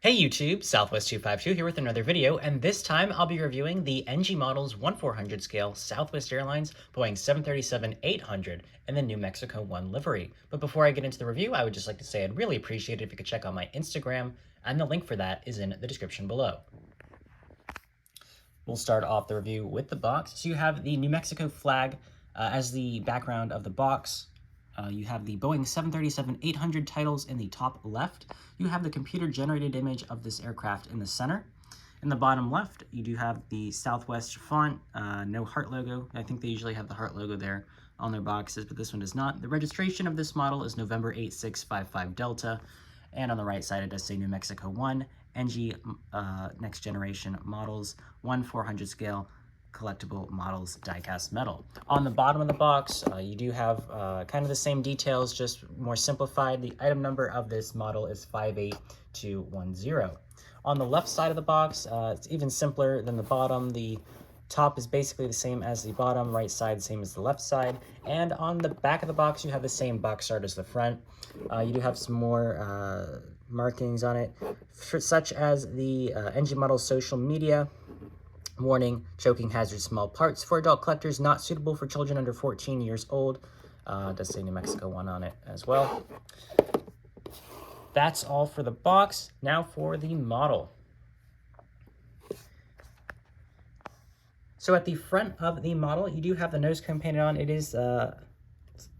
Hey YouTube, Southwest252 here with another video, and this time I'll be reviewing the NG Models 1400 scale Southwest Airlines Boeing 737-800 and the New Mexico 1 livery. But before I get into the review, I would just like to say I'd really appreciate it if you could check out my Instagram, and the link for that is in the description below. We'll start off the review with the box. So you have the New Mexico flag as the background of the box. You have the Boeing 737-800 titles in the top left. You have the computer-generated image of this aircraft in the center. In the bottom left, you do have the Southwest font, no heart logo. I think they usually have the heart logo there on their boxes, but this one does not. The registration of this model is November 8655 Delta, and on the right side it does say New Mexico 1, NG Next Generation Models, 1/400 scale, collectible models, die-cast metal. On the bottom of the box, you do have kind of the same details, just more simplified. The item number of this model is 58210. On the left side of the box, it's even simpler than the bottom. The top is basically the same as the bottom, right side same as the left side, and on the back of the box you have the same box art as the front. You do have some more markings on it, such as the NG Model social media. Warning, choking hazard, small parts for adult collectors, not suitable for children under 14 years old. It does say New Mexico 1 on it as well. That's all for the box. Now for the model. So at the front of the model, you do have the nose cone painted on. It is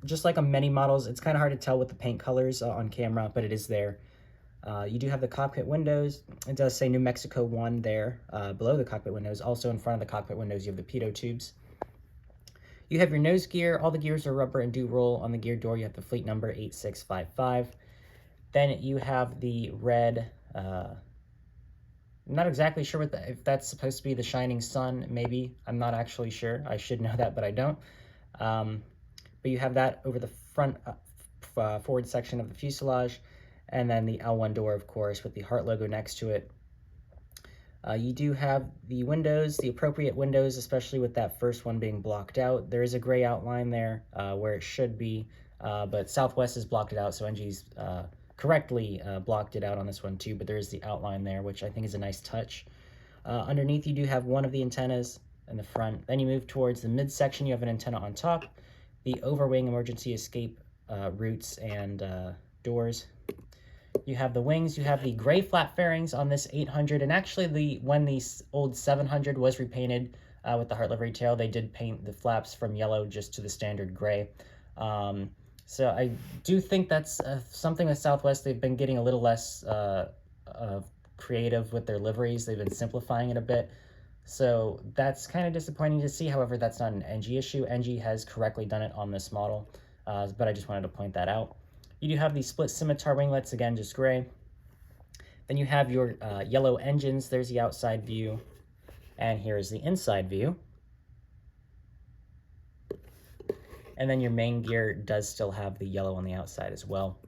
just like on many models. It's kind of hard to tell with the paint colors on camera, but it is there. You do have the cockpit windows. It does say New Mexico 1 there below the cockpit windows. Also in front of the cockpit windows, you have the pitot tubes. You have your nose gear. All the gears are rubber and do roll. On the gear door, you have the fleet number 8655. Then you have the red, I'm not exactly sure if that's supposed to be the shining sun, maybe. I'm not actually sure. I should know that, but I don't. But you have that over the front forward section of the fuselage. And then the L1 door, of course, with the heart logo next to it. You do have the windows, the appropriate windows, especially with that first one being blocked out. There is a gray outline there where it should be, but Southwest has blocked it out, so NG's correctly blocked it out on this one too, but there is the outline there, which I think is a nice touch. Underneath, you do have one of the antennas in the front. Then you move towards the midsection, you have an antenna on top, the overwing emergency escape routes and doors. You have the wings, you have the gray flat fairings on this 800, and actually when the old 700 was repainted with the heart livery tail, they did paint the flaps from yellow just to the standard gray. So I do think that's something with Southwest. They've been getting a little less creative with their liveries. They've been simplifying it a bit. So that's kind of disappointing to see. However, that's not an NG issue. NG has correctly done it on this model, but I just wanted to point that out. You do have the split scimitar winglets, again, just gray. Then you have your yellow engines. There's the outside view. And here's the inside view. And then your main gear does still have the yellow on the outside as well.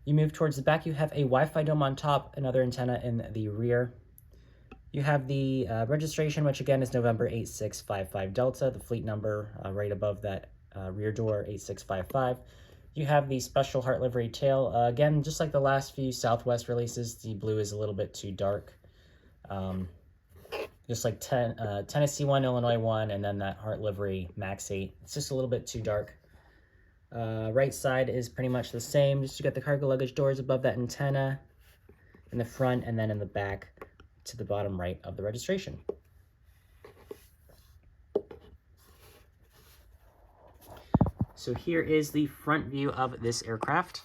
You move towards the back, you have a Wi-Fi dome on top, another antenna in the rear. You have the registration, which again is November 8655 Delta, the fleet number right above that rear door, 8655. You have the special heart livery tail. Again, just like the last few Southwest releases, the blue is a little bit too dark. Just like Tennessee 1, Illinois 1, and then that heart livery Max 8. It's just a little bit too dark. Right side is pretty much the same. Just you got the cargo luggage doors above that antenna in the front, and then in the back to the bottom right of the registration. So here is the front view of this aircraft.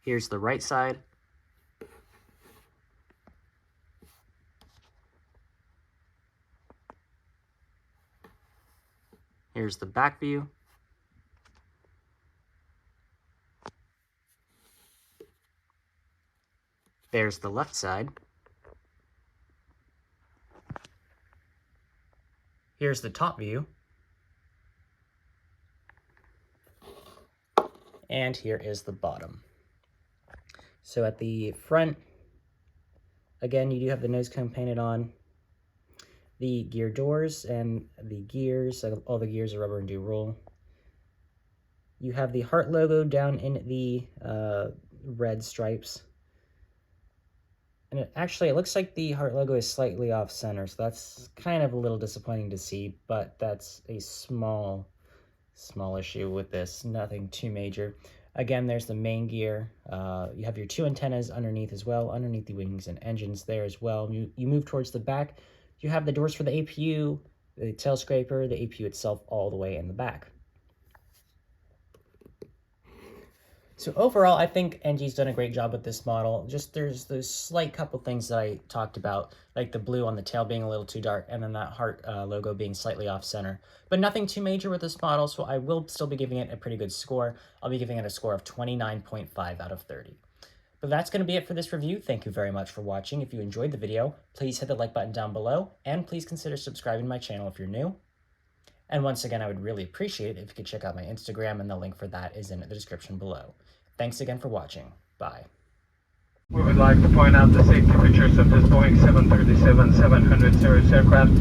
Here's the right side. Here's the back view. There's the left side. Here's the top view. And here is the bottom. So at the front, again, you do have the nose cone painted on. the gear doors and the gears. All the gears are rubber and do roll. You have the heart logo down in the red stripes. And it looks like the heart logo is slightly off center, so that's kind of a little disappointing to see, but that's a small issue with this, nothing too major. Again, there's the main gear. You have your two antennas underneath as well, underneath the wings and engines there as well. You move towards the back, you have the doors for the APU, the tail scraper, the APU itself all the way in the back. So overall, I think NG's done a great job with this model. Just there's those slight couple things that I talked about, like the blue on the tail being a little too dark, and then that heart logo being slightly off center. But nothing too major with this model, so I will still be giving it a pretty good score. I'll be giving it a score of 29.5 out of 30. But that's going to be it for this review. Thank you very much for watching. If you enjoyed the video, please hit the like button down below, and please consider subscribing to my channel if you're new. And once again, I would really appreciate it if you could check out my Instagram, and the link for that is in the description below. Thanks again for watching. Bye. We would like to point out the safety features of this Boeing 737-700 series aircraft.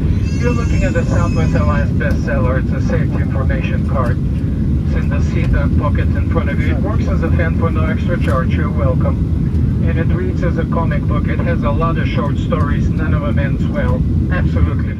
You're looking at the Southwest Airlines bestseller. It's a safety information card. It's in the seat and pocket in front of you. It works as a fan for no extra charge. You're welcome. And it reads as a comic book. It has a lot of short stories. None of them ends well. Absolutely.